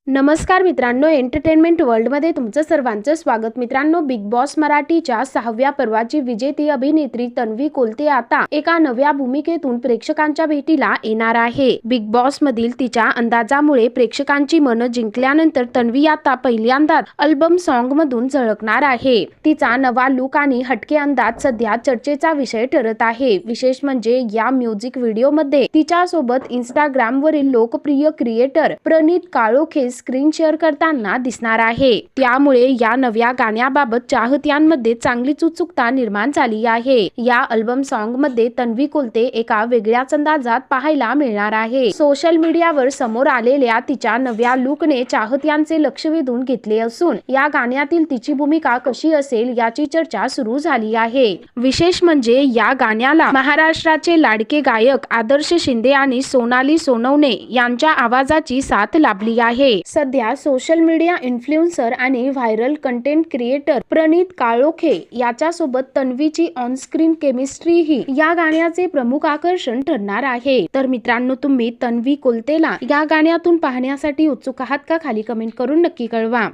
नमस्कार मित्रांनो, एंटरटेनमेंट वर्ल्डमध्ये तुमचं सर्वांचं स्वागत। मित्रांनो, बिग बॉस मराठीच्या 6व्या पर्वाची विजेती अभिनेत्री तन्वी कोलते आता एका नव्या भूमिकेतून प्रेक्षकांच्या भेटीला येणार आहे। बिग बॉस मधील तिच्या अंदाजामुळे प्रेक्षकांची मनं जिंकल्यानंतर तन्वी आता पहिल्यांदाच अल्बम सॉन्ग मधून झळकणार आहे। तिचा नवा लुक आणि हटके अंदाज सध्या चर्चेचा विषय ठरत आहे। विशेष म्हणजे या म्युझिक व्हिडिओमध्ये तिच्या सोबत इंस्टाग्राम वरील लोकप्रिय क्रिएटर प्रणीत काळोखे स्क्रीन शेअर करताना दिसणार आहे। त्यामुळे या नव्या गाण्याबाबत चाहत्यांमध्ये चांगलीच उत्सुकता निर्माण झाली आहे। या अल्बम सॉन्ग मध्ये तन्वी कोलते एका वेगळ्याच अंदाजात पाहायला मिळणार आहे। सोशल मीडियावर समोर आलेल्या तिच्या नव्या लुकने चाहत्यांचे लक्ष वेधून घेतले असून या गाण्यातील तिची भूमिका कशी असेल याची चर्चा सुरू झाली आहे। विशेष म्हणजे या गाण्याला महाराष्ट्राचे लाडके गायक आदर्श शिंदे आणि सोनाली सोनवणे यांच्या आवाजाची साथ लाभली आहे। सध्या सोशल मीडिया इन्फ्लुएन्सर आणि व्हायरल कंटेंट क्रिएटर प्रणीत काळोखे याच्यासोबत तन्वीची ऑन स्क्रीन केमिस्ट्री ही या गाण्याचे प्रमुख आकर्षण ठरणार आहे। तर मित्रांनो, तुम्ही तन्वी कोलतेला या गाण्यातून पाहण्यासाठी उत्सुक आहात का? खाली कमेंट करून नक्की कळवा।